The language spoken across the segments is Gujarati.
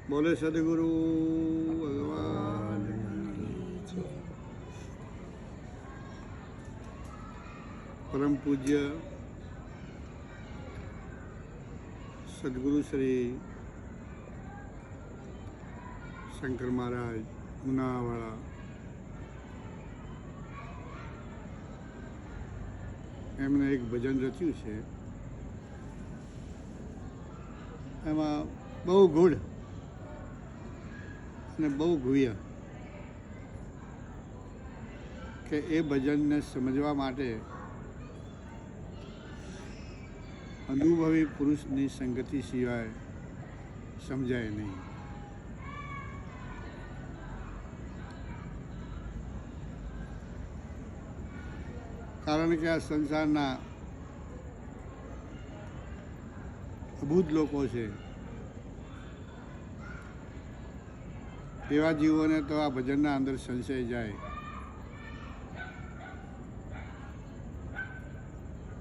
બોલે સદગુરુ ભગવાન. પરમ પૂજ્ય સદગુરુ શ્રી શંકર મહારાજ ઉનાવાળા એમને એક ભજન રચ્યું છે. એમાં બહુ ગૂઢ અને બહુ ગુહ્ય કે એ ભજનને સમજવા માટે અનુભવી પુરુષની સંગતિ સિવાય સમજાય નહીં. કારણ કે આ સંસારના અબૂધ લોકો છે, એવા જીવોને તો આ ભજનના અંદર સંશય જાય,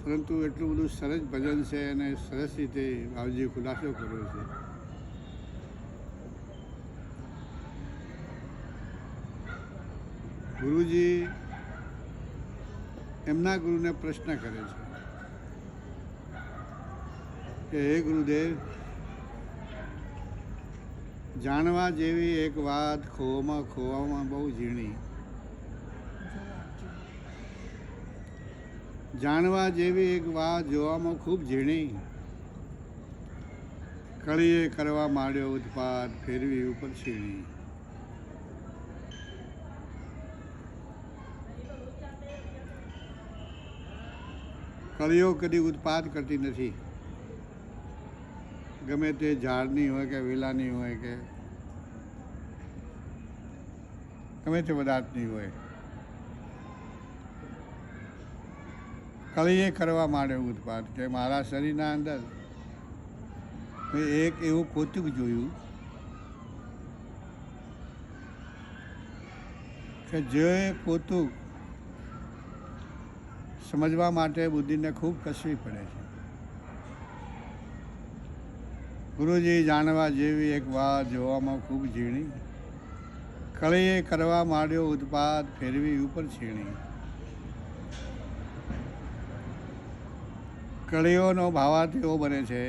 પરંતુ એટલું બધું સરસ ભજન છે અને સરસ રીતે બાવજીએ ખુલાસો કર્યો છે. ગુરુજી એમના ગુરુને પ્રશ્ન કરે છે કે હે ગુરુદેવ, જાણવા જેવી એક વાત ખોવામાં બહુ ઝીણી, જાણવા જેવી એક વાત જોવામાં ખૂબ ઝીણી, કળીએ કરવા માંડ્યો ઉત્પાત ફેરવી ઉપર છીણી. કળીઓ કદી ઉત્પાત કરતી નથી, ગમે તે ઝાડની હોય કે વેલાની હોય કે ગમે તે પદાર્થની હોય. કળીએ કરવા માંડ્યો ઉત્પાત કે મારા શરીરના અંદર મેં એક એવું કોતુક જોયું કે જે કોતુક સમજવા માટે બુદ્ધિને ખૂબ કસવી પડે છે. ગુરુજી, જાણવા જેવી એક વાત જોવામાં ખૂબ ઝીણી, કળીએ કરવા માંડ્યો ઉત્પાત ફેરવી ઉપર છીણી. કળીઓનો ભાવાર્થ એવો બને છે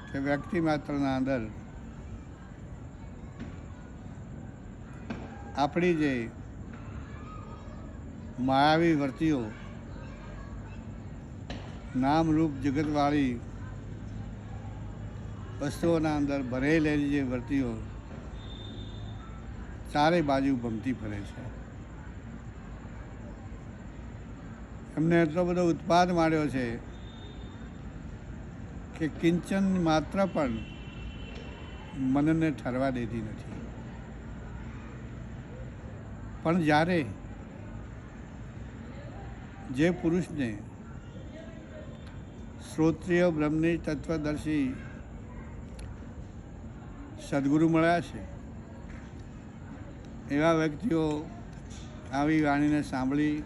કે વ્યક્તિ માત્રના અંદર આપણી જે માયાવી વર્તિઓ, નામરૂપ જગતવાળી વસ્તુઓના અંદર ભરેલી જે વર્તિઓ ચારે બાજુ ભમતી ફરે છે. એમને એટલો બધો ઉત્પાદ માંડ્યો છે કે કિંચન માત્ર પણ મનને ઠરવા દેતી નથી. પણ જ્યારે જે પુરુષને શ્રોત્રિય બ્રહ્મની તત્વદર્શી સદગુરુ મળ્યા છે, એવા વ્યક્તિઓ આવી વાણીને સાંભળી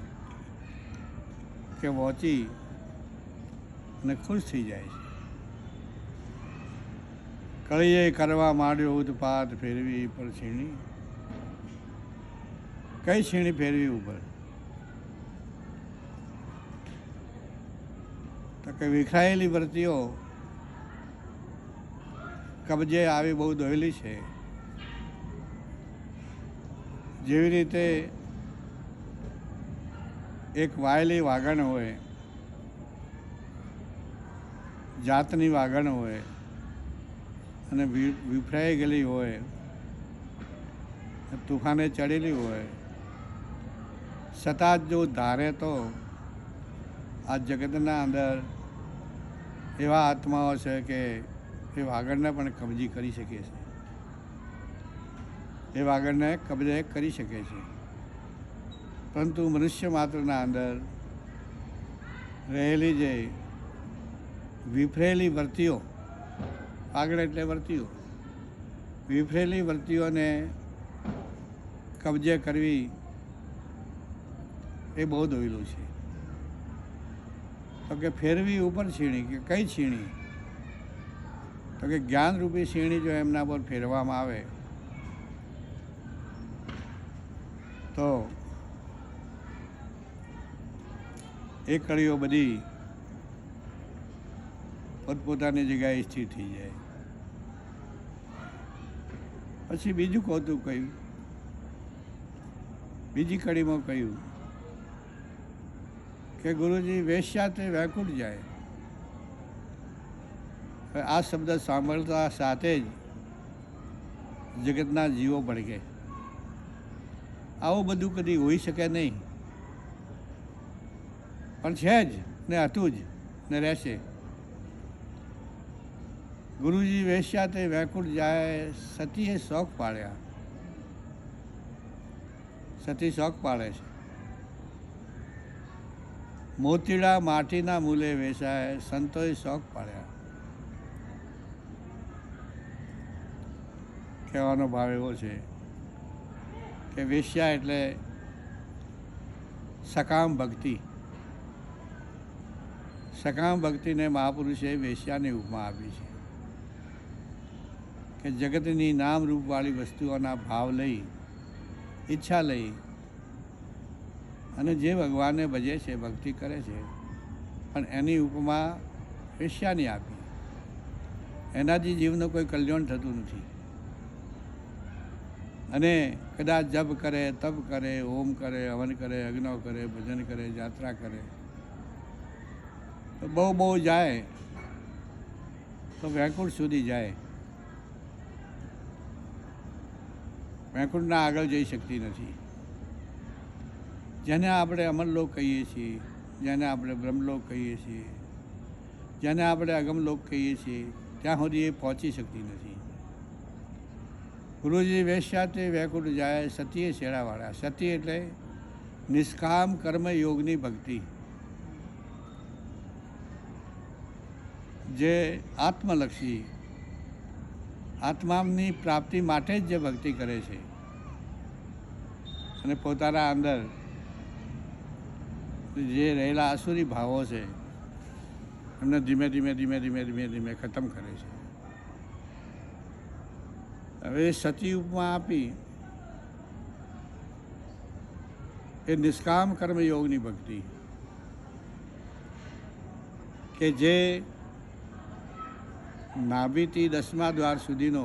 કે વાંચી અને ખુશ થઈ જાય છે. કળીએ કરવા માંડ્યો ઉત્પાત ફેરવી પર છીણી. કઈ છીણી ફેરવી ઉપર? તો કે વિખરાયેલી વર્તિઓ કબજે આવી બહુ દોહેલી છે. જેવી રીતે એક વાયેલી વાગણ હોય, જાતની વાગણ હોય અને વિફરાઈ ગયેલી હોય, તુફાને ચડેલી હોય, છતાં જો ધારે તો આ જગતના અંદર એવા આત્માઓ છે કે એ વાગણને પણ કબજી કરી શકે છે, એ વાગણને કબજે કરી શકે છે. પરંતુ મનુષ્ય માત્રના અંદર રહેલી જે વિફરેલી વર્તિઓ, વાગણ એટલે વર્તિઓ, વિફરેલી વર્તિઓને કબજે કરવી એ બહુ દોયલું છે. તો કે ફેરવી ઉપર છીણી, કે કઈ છીણી? તો તો કે જ્ઞાનરૂપી શીણી જો એમના પર ફેરવામાં આવે તો એ કળીઓ બધી પોતપોતાની જગ્યાએ સ્થિર થઈ જાય. પછી બીજું કૌતુક કહ્યું, બીજી કડીમાં કહ્યું કે ગુરુજી વેશ્યા તે વ્યાકુળ જાય. આ શબ્દ સાંભળતા સાથે જ જગતના જીવો ભડકે. આવું બધું કદી હોઈ શકે નહીં, પણ છે જ ને હતું જ ને રહેશે. ગુરુજી વેશ્યા તે વ્યાકુળ જાય, સતીએ શોખ પાડ્યા. સતી શોખ પાડે છે. મોતીડા માટીના મૂલે વેચાય, સંતોએ શોખ પાડ્યા. કહેવાનો ભાવ એવો છે કે વેશ્યા એટલે સકામ ભક્તિ. સકામ ભક્તિને મહાપુરુષે વેશ્યાની ઉપમા આપી છે કે જગતની નામરૂપવાળી વસ્તુઓના ભાવ લઈ, ઈચ્છા લઈ અને જે ભગવાનને ભજે છે, ભક્તિ કરે છે, પણ એની ઉપમા વેશ્યાની આપી. એનાથી જીવનું કોઈ કલ્યાણ થતું નથી. અને કદાચ જપ કરે, તપ કરે, ઓમ કરે, હવન કરે, યજ્ઞ કરે, ભજન કરે, યાત્રા કરે, તો બહુ બહુ જાય તો વૈકુંઠ સુધી જાય. વૈકુંઠના આગળ જઈ શકતી નથી. જેને આપણે અમરલોક કહીએ છીએ, જેને આપણે બ્રહ્મલોક કહીએ છીએ, જેને આપણે અગમલોક કહીએ છીએ, ત્યાં સુધી એ પહોંચી શકતી નથી. ગુરુજી વેશ્યા તે વૈકુંઠ જાય, સતીએ શેડાવાળા. સતી એટલે નિષ્કામ કર્મ યોગની ભક્તિ, જે આત્મલક્ષી, આત્માની પ્રાપ્તિ માટે જ જે ભક્તિ કરે છે અને પોતાના અંદર જે રહેલા આસુરી ભાવો છે એમને ધીમે ધીમે ધીમે ધીમે ધીમે ધીમે ખતમ કરે છે. હવે સતી ઉપમા આપી એ નિષ્કામ કર્મયોગની ભક્તિ કે જે નાભીથી 10મા દ્વાર સુધીનો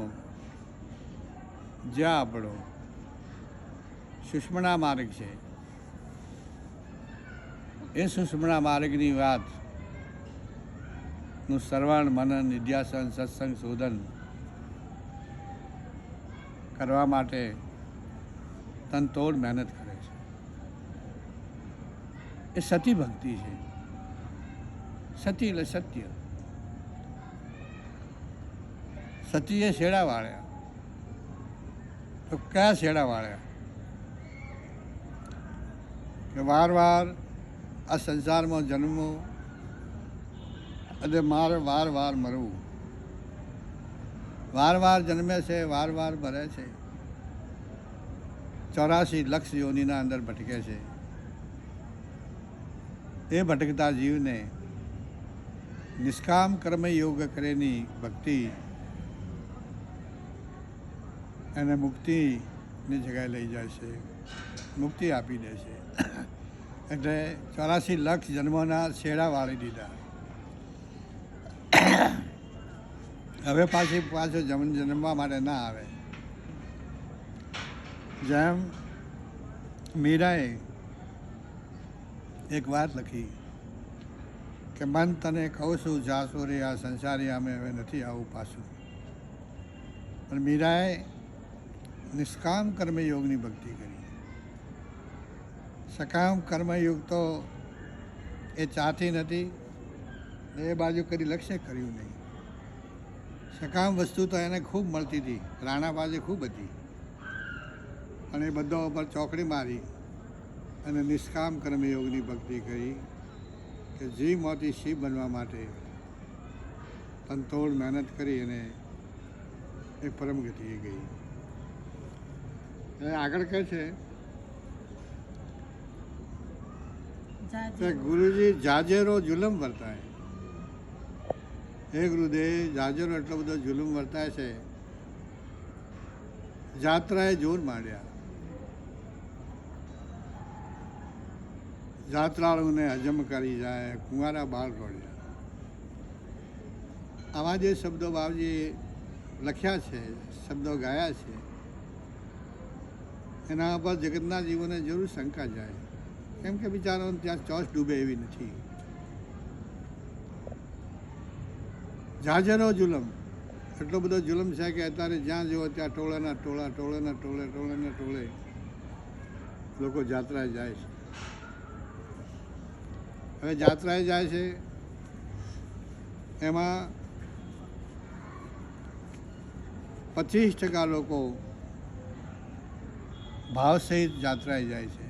જ્યાં આપણો સુષમણા માર્ગ છે, એ સુષમણા માર્ગની વાતનું શ્રવણ, મનન, નિધ્યાસન, સત્સંગ, શોધન કરવા માટે તનતોડ મહેનત કરે છે. એ સતી ભક્તિ છે. સતી એટલે સત્ય. સતીએ શેડા વાળ્યા. તો કયા શેડા વાળ્યા? કે વાર વાર આ સંસારમાં જન્મવું અને વાર વાર મરવું. વાર વાર જન્મે છે, વાર વાર મરે છે. 84 લક્ષ યોનિના અંદર ભટકે છે. એ ભટકતા જીવને નિષ્કામ કર્મ યોગ કરેની ભક્તિ એને મુક્તિની જગ્યાએ લઈ જાય છે, મુક્તિ આપી દે છે. એટલે 84 લક્ષ જન્મોના છેડા વાળી દીધા. હવે પાછો જન્મવા માટે ના આવે. જેમ મીરાએ એક વાત લખી કે મન તને કહું છું જાસો રે આ સંસારી અમે હવે નથી આવું પાછું. પણ મીરાએ નિષ્કામ કર્મયોગની ભક્તિ કરી. સકામ કર્મયોગ તો એ ચાહતી નથી, એ બાજુ કરી લક્ષ્ય કર્યું નહીં. સકામ વસ્તુ તો એને ખૂબ મળતી હતી, રાણા પાસે ખૂબ હતી, અને એ બધા ઉપર ચોકડી મારી અને નિષ્કામ કર્મયોગની ભક્તિ કરી કે જીવમાંથી શિવ બનવા માટે તનતોડ મહેનત કરી અને એ પરમ ગતિએ ગઈ. આગળ કહે છે કે ગુરુજી જાજેરો જુલમ વર્તાય. હે ગુરુદેવ, જાજરનો એટલો બધો જુલુમ વર્તાય છે. જાત્રાએ જોર માંડ્યા. જાત્રાળુને હજમ કરી જાય, કુંવારા બાળ રોડ્યા. આવા જે શબ્દો બાપજીએ લખ્યા છે, શબ્દો ગાયા છે, એના પર જગતના જીવોને જરૂર શંકા જાય. કેમ કે બિચારાઓને ત્યાં ચોસ ડૂબે એવી નથી. જાજરો જુલમ, એટલો બધો જુલમ છે કે અત્યારે જ્યાં જુઓ ત્યાં ટોળાના ટોળા, ટોળાના ટોળે, ટોળાના ટોળે લોકો જાત્રાએ જાય છે. હવે જાત્રાએ જાય છે એમાં 25% લોકો ભાવ સહિત જાત્રાએ જાય છે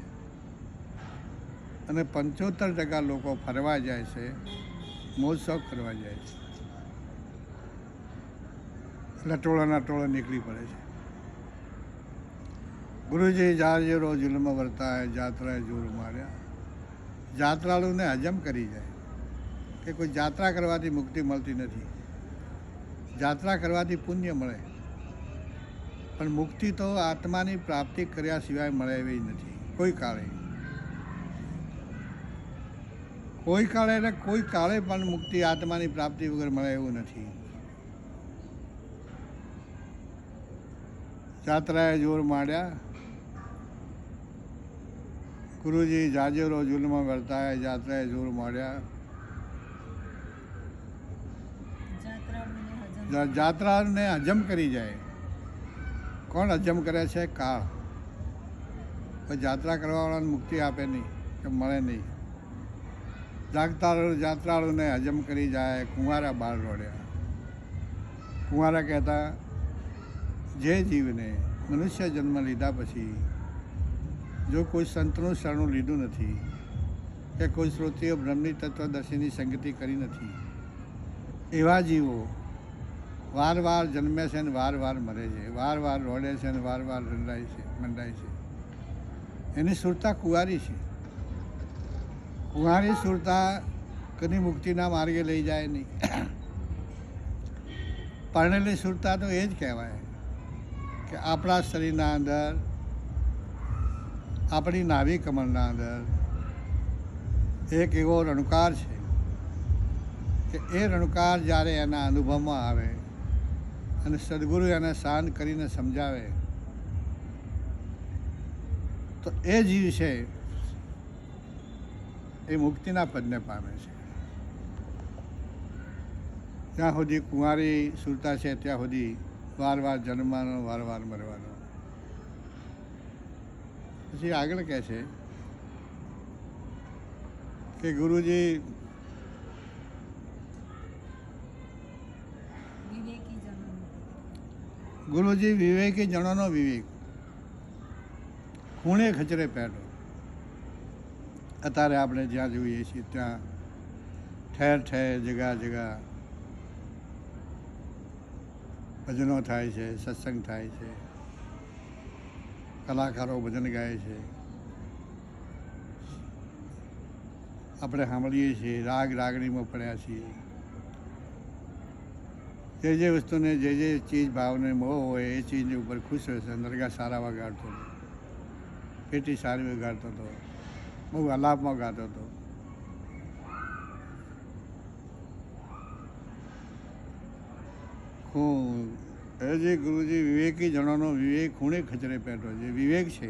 અને 75% લોકો ફરવા જાય છે, મોજ શોખ કરવા જાય છે. એટલે ટોળાના ટોળા નીકળી પડે છે. ગુરુજી જાજરો જુલ્મ વર્તાય, જાત્રાએ જોર માર્યા. જાત્રાળુને હજમ કરી જાય કે કોઈ જાત્રા કરવાથી મુક્તિ મળતી નથી. જાત્રા કરવાથી પુણ્ય મળે, પણ મુક્તિ તો આત્માની પ્રાપ્તિ કર્યા સિવાય મળે એવી નથી. કોઈ કાળે એટલે કોઈ કાળે પણ મુક્તિ આત્માની પ્રાપ્તિ વગર મળે એવું નથી. જાત્રાએ જોર માંડ્યા. ગુરુજી જાજરો જુલ્મ વર્તાય, જાત્રાએ જોર માંડ્યા. જાત્રાને હજમ કરી જાય. કોણ હજમ કરે છે? કાળ. કોઈ જાત્રા કરવાવાળાને મુક્તિ આપે નહીં કે મળે નહીં. જાત્રાળુને હજમ કરી જાય, કુંવારા બાળ રોડ્યા. કુંવારા કહેતા જે જીવને મનુષ્ય જન્મ લીધા પછી જો કોઈ સંતનું શરણું લીધું નથી કે કોઈ શ્રોતીય બ્રહ્મની તત્વદર્શીની સંગતિ કરી નથી, એવા જીવો વાર વાર જન્મે છે ને વાર વાર મરે છે, વાર વાર રોડે છે ને વાર વાર મંડાય છે. એની સુરતા કુંવારી છે. કુંવારી સુરતા કદી મુક્તિના માર્ગે લઈ જાય નહીં. પરણેલી સુરતા તો એ જ કહેવાય કે આપણા શરીરના અંદર, આપણી નાભી કમળના અંદર એક એવો રણકાર છે કે એ રણકાર જ્યારે એના અનુભવમાં આવે અને સદગુરુ એને શાંત કરીને સમજાવે તો એ જીવ છે એ મુક્તિના પદને પામે છે. જ્યાં સુધી કુંવારી સુરતા છે ત્યાં સુધી વાર વાર જન્મવાનો, વાર વાર મરવાનો. પછી આગળ કહે છે કે ગુરુજી વિવેકી જણોનો વિવેક ખૂણે ખચરે પેટો. અત્યારે આપણે જ્યાં જોઈએ છીએ ત્યાં ઠેર ઠેર, જગા જગા ભજનો થાય છે, સત્સંગ થાય છે, કલાકારો ભજન ગાય છે, આપણે સાંભળીએ છીએ, રાગ રાગણીમાં પડ્યા છીએ. જે વસ્તુને જે ચીજ ભાવને મોહ હોય એ ચીજની ઉપર ખુશ હોય છે. નરગા સારા વગાડતો હતો, પેટી સારી વગાડતો હતો, બહુ આલાપમાં ગાતો હતો. એ જે ગુરુજી વિવેકી જણોનો વિવેક ખૂણે ખચરે પેટો. જે વિવેક છે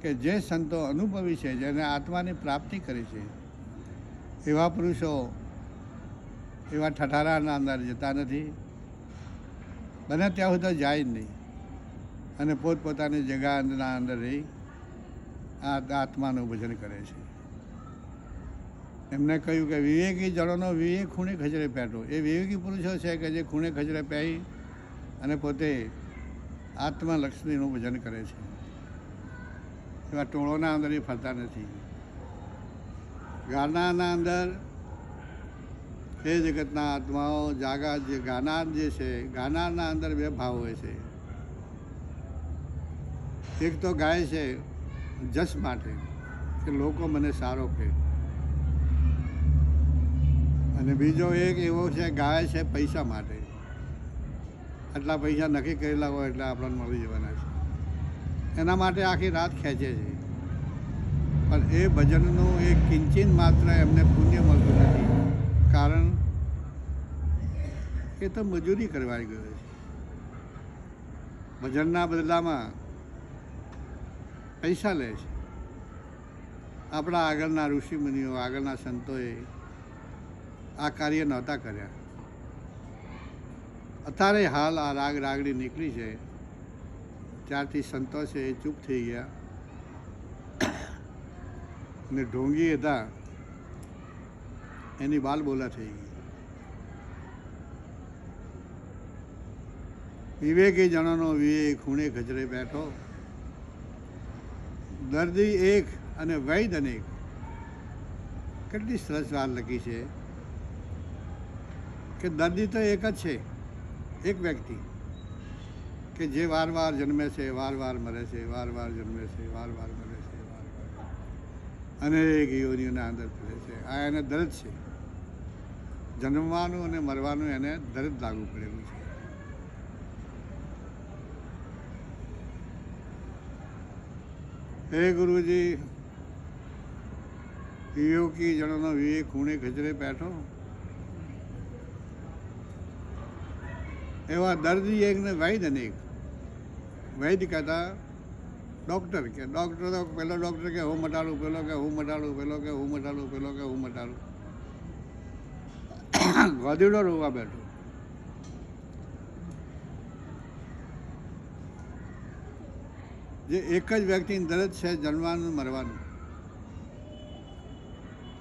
કે જે સંતો અનુભવી છે, જેને આત્માની પ્રાપ્તિ કરી છે, એવા પુરુષો એવા ઠઠારાના અંદર જતા નથી. બને ત્યાં સુધી જાય જ નહીં અને પોતપોતાની જગાના અંદર રહી આત્માનું ભજન કરે છે. એમને કહ્યું કે વિવેકી જણોનો વિવેક ખૂણે ખચરે પેટો. એ વિવેકી પુરુષો છે કે જે ખૂણે ખચરે પહેરી અને પોતે આત્મા લક્ષ્મીનું ભજન કરે છે. એવા ટોળોના અંદર એ ફરતા નથી. ગાનાના અંદર એ જગતના આત્માઓ જે ગાનાર જે છે, ગાનારના અંદર બે ભાવ હોય છે. એક તો ગાય છે જસ માટે કે લોકો મને સારો કહે, અને બીજો એક એવો છે, ગાય છે પૈસા માટે. આટલા પૈસા નક્કી કરેલા હોય એટલે આપણને મળી જવાના છે, એના માટે આખી રાત ખેંચે છે. પણ એ ભજનનું એક કિંચિત માત્ર એમને પુણ્ય મળતું નથી, કારણ એ તો મજૂરી કરવા ગયો છે. ભજનના બદલામાં પૈસા લે છે. આપણા આગળના ઋષિમુનિઓ, આગળના સંતોએ આ કાર્ય નહોતા કર્યા. અત્યારે હાલ આ રાગ રાગડી નીકળી છે ત્યારથી સંતો છે એ ચૂપ થઈ ગયા, અને ઢોંગી હતા એની બાલ બોલા થઈ ગઈ. વિવેકી જણોનો વિવેક ખૂણે ગજરે બેઠો, દર્દી એક અને વૈદ અનેક. કેટલી સરસ વાત લખી છે કે દર્દી તો એક જ છે, એક વ્યક્તિ કે જે વાર વાર જન્મે છે, વાર વાર મરે છે, વાર વાર જન્મે છે, વાર વાર મરે છે, વાર વાર અનેક યોનિઓના અંદર ફરે છે. આ એને દર્દ છે, જન્મવાનું અને મરવાનું એને દર્દ લાગુ પડેલું છે. હે ગુરુજી, વિવેકી જણોનો વિવેક ખૂણે ગજરે બેઠો, એવા દર્દી એક ને વૈદ અનેક. વૈદ કહેતા ડૉક્ટર, કે ડૉક્ટર તો પેલો ડૉક્ટર કે હું મટાડું, પેલો કે હું મટાડું, પેલો કે હું મટાડું, પેલો કે હું મટાડું. ગધેડો રોવા બેઠો. જે એક જ વ્યક્તિની દર્દ છે, જન્મવાનું મરવાનું,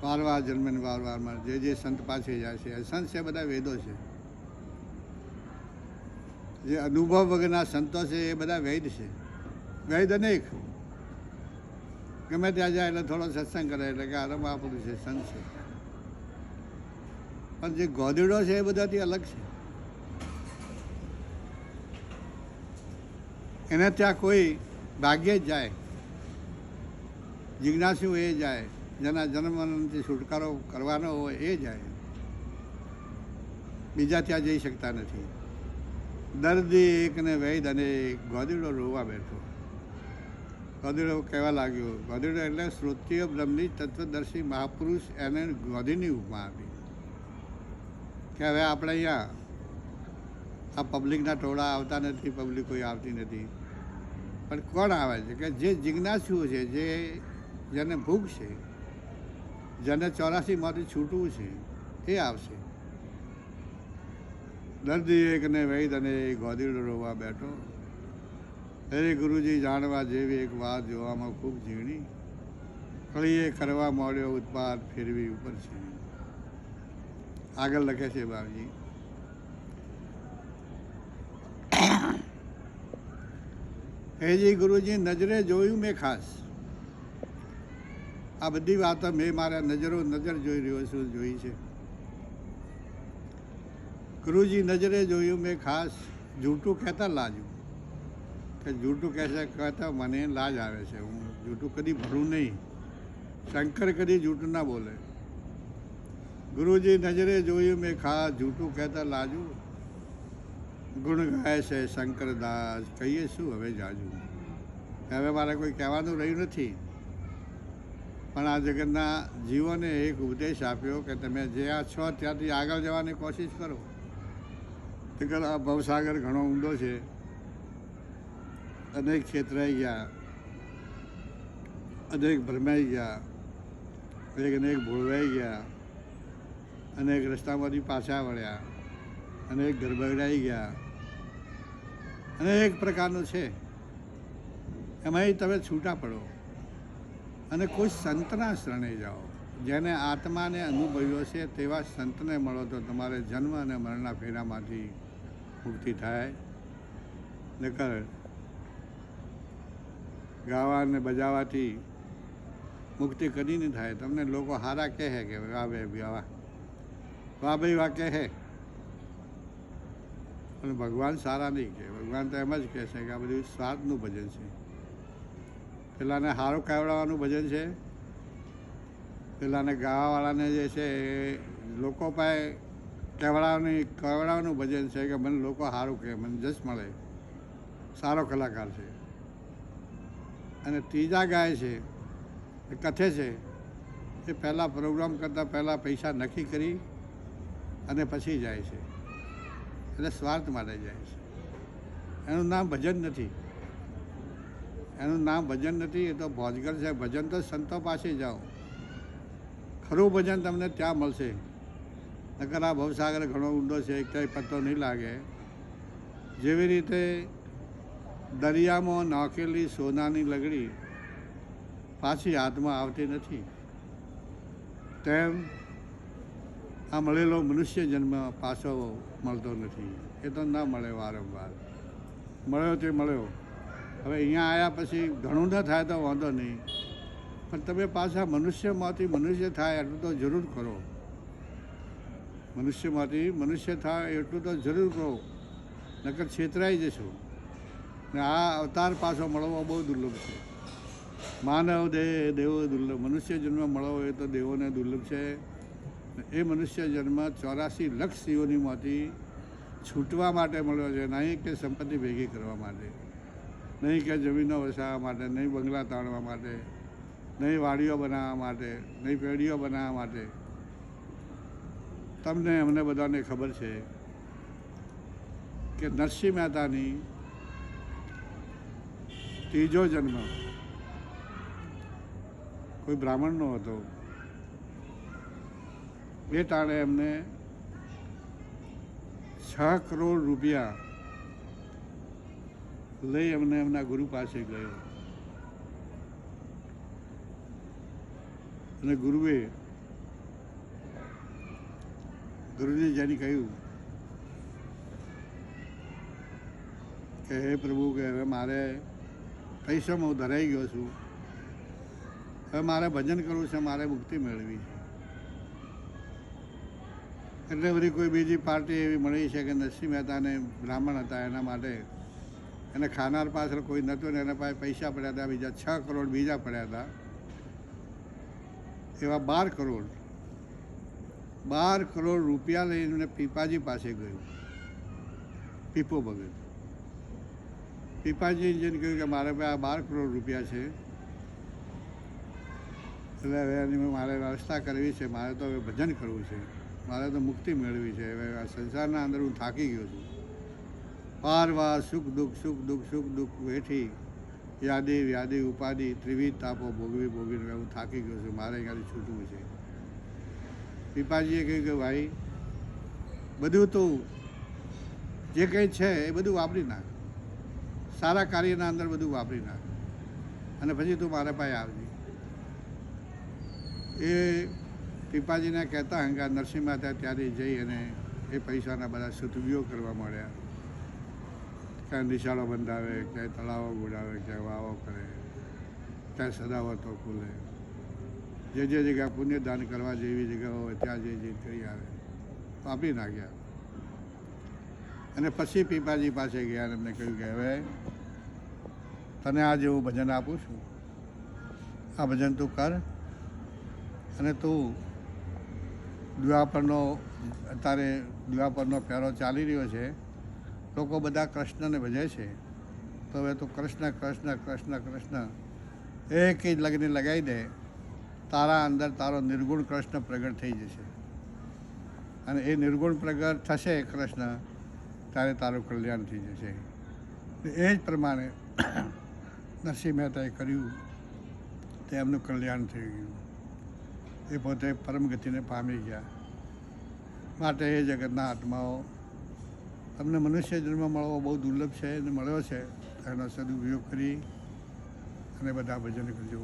વાર વાર જન્મે ને વાર વાર મરે. જે સંત પાસે જાય છે, સંત છે બધા વેદો છે. જે અનુભવ વગરના સંતો છે એ બધા વૈદ છે, વૈદ અનેક. ગમે ત્યાં જાય એટલે થોડો સત્સંગ કરે એટલે કે આ મહાપુરુષ છે, સંત છે. પણ જે ગોદડો છે એ બધાથી અલગ છે. એને ત્યાં કોઈ ભાગ્યે જ જાય, જિજ્ઞાસુ એ જાય, જેના જન્મથી છુટકારો કરવાનો હોય એ જાય, બીજા ત્યાં જઈ શકતા નથી. દર્દી એક ને વૈદ અને ગોદડો રોવા બેઠો. ગોદડો કહેવા લાગ્યો, ગોદડો એટલે શ્રોત્રિય બ્રહ્મની તત્વદર્શી મહાપુરુષ, એને ગોધીની ઉપમા આપી કે હવે આપણે અહીંયા આ પબ્લિકના ટોળા આવતા નથી, પબ્લિક કોઈ આવતી નથી, પણ કોણ આવે છે કે જે જિજ્ઞાસુ છે, જેને ભૂખ છે, જેને 84માંથી છૂટવું છે, એ આવશે. દર્દી એક ને વૈદ અને ગોદડો રોવા બેઠો. હે ગુરુજી, જાણવા જેવી એક વાત જોવામાં ખૂબ ઝીણી, કળીએ કરવા માંડ્યો ઉત્પાદ, ફેરવી ઉપર છે. આગળ લખે છે બાપજી, હેજી ગુરુજી, નજરે જોયું મેં ખાસ. આ બધી વાતો મેં મારા નજર જોઈ રહ્યો છું, જોઈ છે. ગુરુજી, નજરે જોયું મેં ખાસ, જૂઠું કહેતા લાજુ. કે જૂઠું કહેતા મને લાજ આવે છે. હું જૂઠું કદી ભરું નહીં. શંકર કદી જૂઠું ના બોલે. ગુરુજી, નજરે જોયું મેં ખાસ, જૂઠું કહેતા લાજુ. ગુણ ગાય છે શંકરદાસ, કહીએ શું હવે જાજુ. હવે મારે કોઈ કહેવાનું રહ્યું નથી, પણ આ જગતના જીવોને એક ઉપદેશ આપ્યો કે તમે જે આ છો ત્યાંથી આગળ જવાની કોશિશ કરો. આ ભવસાગર ઘણો ઊંડો છે, અનેક છેતરાઈ ગયા, અનેક ભરમાઈ ગયા, અનેક ભોળવાઈ ગયા, અનેક રસ્તામાંથી પાછા વળ્યા, અનેક ઘર બગડાઈ ગયા, અનેક પ્રકારનું છે. એમાંય તમે છૂટા પડો અને કોઈ સંતના શરણે જાઓ, જેને આત્માને અનુભવ્યો છે તેવા સંતને મળો તો તમારે જન્મ અને મરણના ફેરામાંથી મુક્તિ થાય. નકર ગાવા અને બજાવવાથી મુક્તિ કદી નહીં થાય. તમને લોકો હારા કહે કે વાહ ભાઈ વાહ, વાહ ભાઈ વાહ કહે, પણ ભગવાન સારા નહીં કહે. ભગવાન તો એમ જ કહે છે કે આ બધું સ્વાદનું ભજન છે. પેલાને સારું કહેવડાવવાનું ભજન છે, પેલાને ગાવાવાળાને જે છે લોકો પાસે કહેવડાવવાનું ભજન છે કે મને લોકો સારું કહે, મને જશ મળે, સારો કલાકાર છે. અને ત્રીજા ગાય છે એ કથે છે એ પહેલાં પ્રોગ્રામ કરતાં પહેલાં પૈસા નક્કી કરી અને પછી જાય છે, એટલે સ્વાર્થ માટે જાય છે. એનું નામ ભજન નથી, એનું નામ ભજન નથી, એ તો ભોજગર છે. ભજન તો સંતો પાસે જાઓ, ખરું ભજન તમને ત્યાં મળશે. નકર આ ભવસાગર ઘણો ઊંડો છે, ક્યાંય પત્તો નહીં લાગે. જેવી રીતે દરિયામાં નાખેલી સોનાની લગડી પાછી હાથમાં આવતી નથી, તેમ આ મળેલો મનુષ્ય જન્મ પાછો મળતો નથી. એ તો ના મળે, વારંવાર મળ્યો તે મળ્યો. હવે અહીંયા આવ્યા પછી ઘણું ન થાય તો વાંધો નહીં, પણ તમે પાછા મનુષ્યમાંથી મનુષ્ય થાય એટલું તો જરૂર કરો. મનુષ્યમાંથી મનુષ્ય થાય એટલું તો જરૂર કરો, નકર છેતરાઈ જશો. ને આ અવતાર પાછો મળવો બહુ દુર્લભ છે. માનવ દેહ દેવો દુર્લભ, મનુષ્ય જન્મ મળવો એ તો દેવોને દુર્લભ છે. એ મનુષ્ય જન્મ 84 લાખ યોનિમાંથી છૂટવા માટે મળ્યો છે, નહીં કે સંપત્તિ ભેગી કરવા માટે, નહીં કે જમીનો વસાવવા માટે, નહીં બંગલા તાણવા માટે, નહીં વાડીઓ બનાવવા માટે, નહીં પેઢીઓ બનાવવા માટે. તમને અમને બધાને ખબર છે કે નરસિંહ મહેતાની ત્રીજો જન્મ કોઈ બ્રાહ્મણનો હતો. એ ટાણે એમને 6 કરોડ રૂપિયા લઈ એમને એમના ગુરુ પાસે ગયો, અને ગુરુજી જેને કહ્યું કે હે પ્રભુ, કે હવે મારે પૈસામાં હું ધરાઈ ગયો છું, હવે મારે ભજન કરવું છે, મારે મુક્તિ મેળવી છે. એટલે બધી કોઈ બીજી પાર્ટી એવી મળી છે કે નરસિંહ મહેતાને બ્રાહ્મણ હતા, એના માટે એને ખાનાર પાછળ કોઈ નહોતું ને એના પાસે પૈસા પડ્યા હતા, બીજા 6 કરોડ બીજા પડ્યા હતા. એવા 12 કરોડ રૂપિયા લઈને પીપાજી પાસે ગયું. પીપો ભગત પીપાજી જેને કહ્યું કે મારે પાસે આ 12 કરોડ રૂપિયા છે, એટલે હવે એની મારે વ્યવસ્થા કરવી છે, મારે તો હવે ભજન કરવું છે, મારે તો મુક્તિ મેળવી છે. હવે આ સંસારના અંદર હું થાકી ગયો છું, વાર સુખ દુઃખ વેઠી યાદી વ્યાદી ઉપાધિ ત્રિવિધ તાપો ભોગવીને હું થાકી ગયો છું, મારે અહીંયાથી છૂટવું છે. પીપાજીએ કહ્યું કે ભાઈ, બધું તું જે કંઈ છે એ બધું વાપરી નાખ, સારા કાર્યના અંદર બધું વાપરી નાખ, અને પછી તું મારા પાસે આવજે. એ પીપાજીને કહેતા હંગા નરસિંહ મહેતા ત્યારે જઈ અને એ પૈસાના બધા સદુપયોગ કરવા માંડ્યા. ક્યાંય નિશાળો બંધાવે, ક્યાંય તળાવો ગુડાવે, ક્યાંય વાવો કરે, ક્યાંય સદાવતો ખુલે. જે જગ્યા પુણ્યદાન કરવા જેવી જગ્યાઓ હોય ત્યાં જે કરી આવે, વાપરી નાખ્યા. અને પછી પીપાજી પાસે ગયા અને એમને કહ્યું કે હવે તને આ જેવું ભજન આપું છું, આ ભજન તું કર, અને તું દ્વાપરનો ફેરો ચાલી રહ્યો છે, લોકો બધા કૃષ્ણને ભજે છે, તો હવે તું કૃષ્ણ એક જ લગ્ન લગાવી દે, તારા અંદર તારો નિર્ગુણ કૃષ્ણ પ્રગટ થઈ જશે. અને એ નિર્ગુણ પ્રગટ થશે કૃષ્ણ, ત્યારે તારું કલ્યાણ થઈ જશે. એ જ પ્રમાણે નરસિંહ મહેતાએ કર્યું, તે એમનું કલ્યાણ થઈ ગયું. એ પોતે પરમ ગતિને પામી ગયા. માટે એ જગતના આત્માઓ, તમને મનુષ્ય જન્મ મળવો બહુ દુર્લભ છે અને મળ્યો છે, એનો સદુપયોગ કરી અને બધા ભજન કરજો.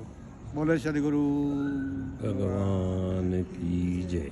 બોલે સદગુરુ ભગવાન કી જય.